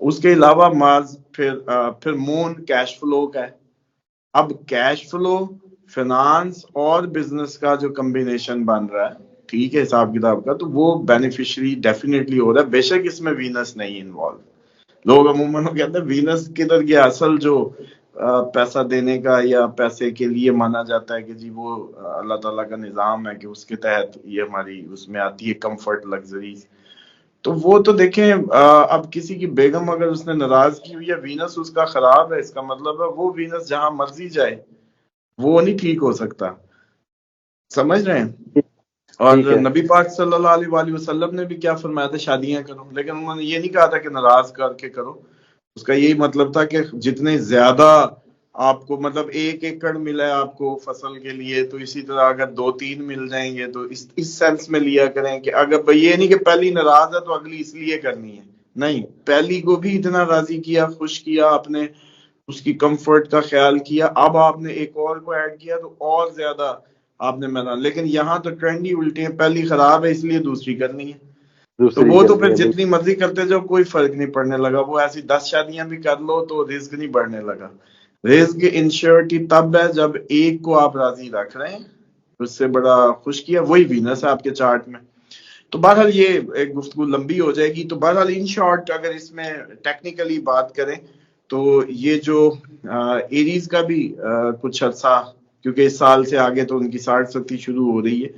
اس کے علاوہ مارس پھر مون کیش فلو کا ہے. اب کیش فلو فنانس اور بزنس کا جو کمبینیشن بن رہا ہے ٹھیک ہے حساب کتاب کا, تو وہ بینیفیشری ڈیفینیٹلی ہو رہا ہے. بے شک اس میں وینس نہیں انوالو. لوگ عموماً کہتے ہیں وینس کدھر گیا, اصل جو پیسہ دینے کا یا پیسے کے لیے مانا جاتا ہے کہ جی وہ اللہ تعالیٰ کا نظام ہے کہ اس کے تحت یہ ہماری اس میں آتی ہے کمفرٹ لگژریز. تو وہ تو دیکھیں اب کسی کی بیگم اگر اس نے ناراض کی ہوئی ہے, وینس اس کا خراب ہے, اس کا مطلب ہے وہ وینس جہاں مرضی جائے وہ نہیں ٹھیک ہو سکتا. سمجھ رہے ہیں؟ اور ٹھیک ہے. نبی پاک صلی اللہ علیہ وآلہ وسلم نے بھی کیا فرمایا تھا, شادیاں کرو, لیکن انہوں نے یہ نہیں کہا تھا کہ ناراض کر کے کرو. اس کا یہی مطلب تھا کہ جتنے زیادہ آپ کو مطلب 1 ایکڑ ملا ہے آپ کو فصل کے لیے, تو اسی طرح اگر 2-3 مل جائیں گے تو اس سینس میں لیا کریں کہ اگر یہ نہیں کہ پہلی ناراض ہے تو اگلی اس لیے کرنی ہے. نہیں, پہلی کو بھی اتنا راضی کیا, خوش کیا آپ نے, اس کی کمفرٹ کا خیال کیا, اب آپ نے ایک اور کو ایڈ کیا تو اور زیادہ آپ نے میدان. لیکن یہاں تو ٹرینڈ ہی الٹی ہے, پہلی خراب ہے اس لیے دوسری کرنی ہے. تو دوسری وہ تو کرنی پھر ہے جتنی مرضی کرتے جاؤ کوئی فرق نہیں پڑنے لگا. وہ ایسی 10 شادیاں بھی کر لو تو رزق نہیں بڑھنے لگا. رزق انشورٹی تب ہے جب ایک کو آپ راضی رکھ رہے ہیں, اس سے بڑا خوش کیا, وہی وینس ہے آپ کے چارٹ میں. تو بہرحال یہ ایک گفتگو لمبی ہو جائے گی. تو بہرحال ان شارٹ اگر اس میں ٹیکنیکلی بات کریں تو یہ جو ایریز کا بھی کچھ عرصہ, کیونکہ اس سال سے آگے تو ان کی 60-70 شروع ہو رہی ہے,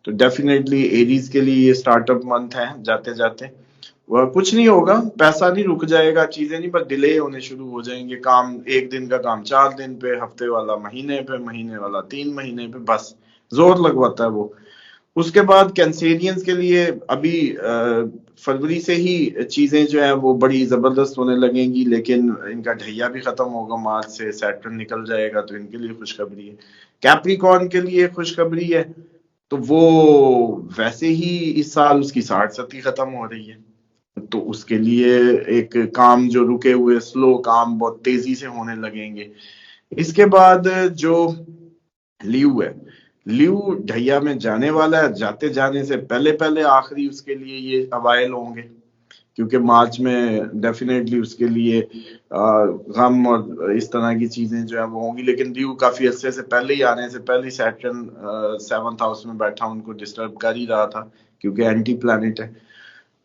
تو ڈیفینیٹلی ایریز کے لیے یہ سٹارٹ اپ منتھ ہے. جاتے جاتے کچھ نہیں ہوگا, پیسہ نہیں رک جائے گا, چیزیں نہیں بس ڈیلے ہونے شروع ہو جائیں گے. کام 1 دن کا کام 4 دن پہ, ہفتے والا مہینے پہ, مہینے والا 3 مہینے پہ, بس زور لگواتا ہے وہ. اس کے بعد کینسیرینز کے لیے ابھی فروری سے ہی چیزیں جو ہیں وہ بڑی زبردست ہونے لگیں گی, لیکن ان کا ڈھیا بھی ختم ہوگا, مارچ سے سیٹرن نکل جائے گا, تو ان کے لیے خوشخبری ہے. کیپریکارن کے لیے خوشخبری ہے, تو وہ ویسے ہی اس سال اس کی 60-70 ختم ہو رہی ہے, تو اس کے لیے ایک کام جو رکے ہوئے سلو کام بہت تیزی سے ہونے لگیں گے. اس کے بعد جو لیو ہے, لیو ڈھیا میں جانے والا ہے, جاتے جانے سے پہلے پہلے آخری اس کے لیے یہ اوائل ہوں گے, کیونکہ مارچ میں ڈیفینیٹلی اس کے لیے غم اور اس طرح کی چیزیں جو ہیں وہ ہوں گی. لیکن لیو کافی عرصے سے پہلے ہی آنے سے پہلے سیٹرن 7th ہاؤس میں بیٹھا ان کو ڈسٹرب کر ہی رہا تھا, کیونکہ اینٹی پلانٹ ہے.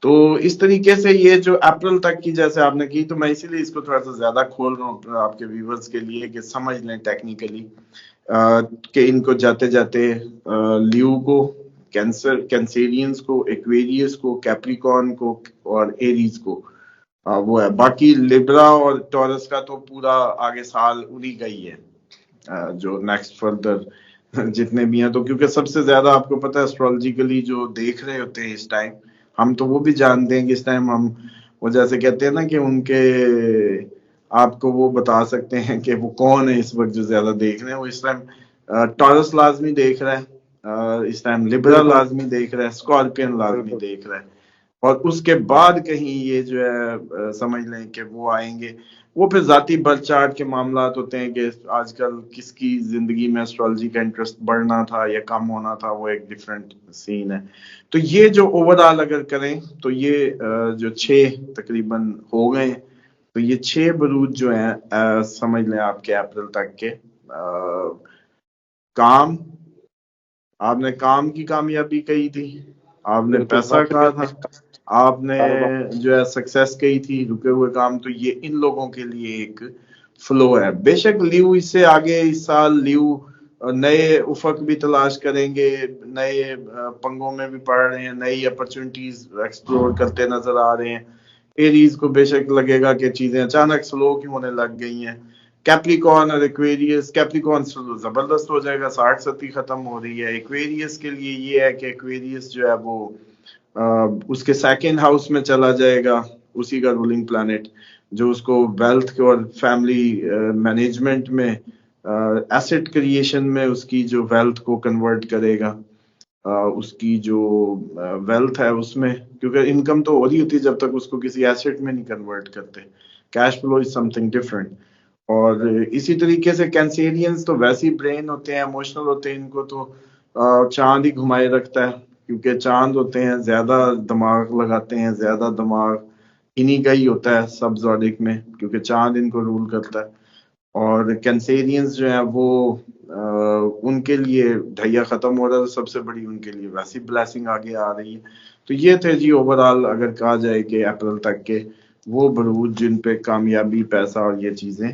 تو اس طریقے سے یہ جو اپریل تک کی جیسے آپ نے کی, تو میں اسی لیے اس کو تھوڑا سا زیادہ کھول رہا ہوں آپ کے ویورز کے لیے کہ سمجھ لیں ٹیکنیکلی کہ ان کو جاتے جاتے لیو کو, کینسیرینز کو, ایکویریس کو, کیپریکارن کو اور ایریز کو وہ ہے. باقی لیبرا اور ٹورس کا تو پورا آگے سال انہی کا ہی ہے جو نیکسٹ فردر جتنے بھی ہیں. تو کیونکہ سب سے زیادہ آپ کو پتہ ہے اسٹرالوجیکلی جو دیکھ رہے ہوتے ہیں اس ٹائم, ہم تو وہ بھی جانتے ہیں کہ اس ٹائم ہم وہ جیسے کہتے ہیں نا کہ ان کے آپ کو وہ بتا سکتے ہیں کہ وہ کون ہے اس وقت جو زیادہ دیکھ رہے ہیں. وہ اس ٹائم ٹورس لازمی دیکھ رہا ہے, اس ٹائم لیبرا بالکل لازمی دیکھ رہا ہے, اسکارپین لازمی بالکل. دیکھ رہا ہے, اور اس کے بعد کہیں یہ جو ہے سمجھ لیں کہ وہ آئیں گے. وہ پھر ذاتی برتھ چارٹ کے معاملات ہوتے ہیں کہ آج کل کس کی زندگی میں اسٹرالوجی کا انٹرسٹ بڑھنا تھا یا کم ہونا تھا, وہ ایک ڈفرینٹ سین ہے. تو یہ جو اوور آل اگر کریں تو یہ جو 6 تقریباً ہو گئے, تو یہ 6 بروج جو ہیں سمجھ لیں آپ کے اپریل تک کے کام, آپ نے کام کی کامیابی کہی تھی, آپ نے بالکل پیسہ کہا تھا, مرسیڈیز آپ نے کاروبار. جو ہے سکسیس کہی تھی, رکے ہوئے کام. تو یہ ان لوگوں کے لیے ایک فلو ہے. بے شک لیو اس سے آگے اس سال لیو نئے افق بھی تلاش کریں گے, نئے پنگوں میں بھی پڑ رہے ہیں, نئی اپرچونٹیز ایکسپلور کرتے نظر آ رہے ہیں. ایریز کو بے شک لگے گا کہ چیزیں اچانک سلو کیوں ہونے لگ گئی ہیں. کیپریکارن اور ایکویریس, کیپریکارن زبردست ہو جائے گا, 60-70 ختم ہو رہی ہے. ایکویریس کے لیے یہ ہے کہ ایکویریس جو ہے وہ اس کے 2nd ہاؤس میں چلا جائے گا, اسی کا رولنگ پلانٹ جو اس کو ویلتھ اور فیملی مینجمنٹ میں, ایسٹ کریشن میں اس کی جو ویلتھ کو کنورٹ کرے گا, اس کی جو ویلتھ ہے اس میں, کیونکہ انکم تو ہو رہی ہوتی ہے جب تک اس کو کسی ایسٹ میں نہیں کنورٹ کرتے. Cash flow is some thing different. اور اسی طریقے سے کینسیرینز تو ویسے ہی برین ہوتے ہیں, ایموشنل ہوتے ہیں, ان کو تو چاند ہی گھمائے رکھتا ہے, کیونکہ چاند ہوتے ہیں زیادہ دماغ لگاتے ہیں, زیادہ دماغ انہی کا ہی ہوتا ہے سب زوڈک میں، کیونکہ چاند ان کو رول کرتا ہے. اور کینسیرینز جو ہیں وہ ان کے لیے ڈھیا ختم ہو رہا ہے، تو سب سے بڑی ان کے لیے ویسی بلیسنگ آگے آ رہی ہے. تو یہ تھے جی اوور آل اگر کہا جائے کہ اپریل تک کے وہ بروج جن پہ کامیابی، پیسہ اور یہ چیزیں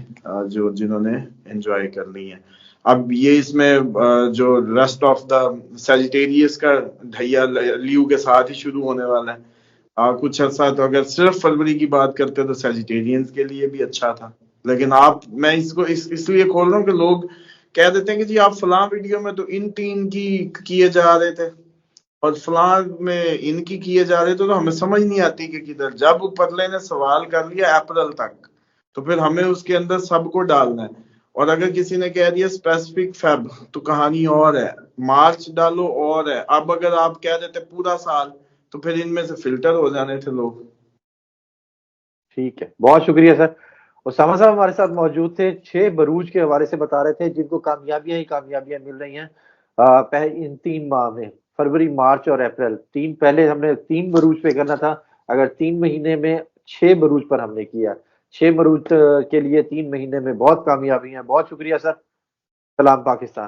جو جنہوں نے انجوائے کر لی ہیں. اب یہ اس میں جو ریسٹ آف دا سیجیٹیریس کا ڈھیا لیو کے ساتھ ہی شروع ہونے والا ہے. کچھ عرصہ تو اگر صرف فروری کی بات کرتے تو سیجیٹیرینز کے لیے بھی اچھا تھا. لیکن میں اس کو اس لیے کھول رہا ہوں کہ لوگ کہہ دیتے ہیں کہ جی آپ فلاں ویڈیو میں تو ان تین کی کیے جا رہے تھے اور فلاں میں ان کی کیے جا رہے تھے، تو ہمیں سمجھ نہیں آتی کہ کدھر. جب پرلے نے سوال کر لیا اپریل تک، تو پھر ہمیں اس کے اندر سب کو ڈالنا ہے. اور اگر کسی نے کہہ دیا اسپیسیفک فیب، تو کہانی اور ہے. مارچ ڈالو اور ہے. اب اگر آپ کہہ دیتے پورا سال، تو پھر ان میں سے فلٹر ہو جانے تھے لوگ. ٹھیک ہے، بہت شکریہ سر. اسامہ صاحب ہمارے ساتھ موجود تھے، 6 بروج کے حوالے سے بتا رہے تھے جن کو کامیابیاں ہی کامیابیاں مل رہی ہیں ان 3 ماہ میں، فروری، مارچ اور اپریل. پہلے ہم نے 3 بروج پہ کرنا تھا، اگر 3 مہینے میں 6 بروج پر ہم نے کیا. 6 بروج کے لیے 3 مہینے میں بہت کامیابی ہیں. بہت شکریہ سر. سلام پاکستان.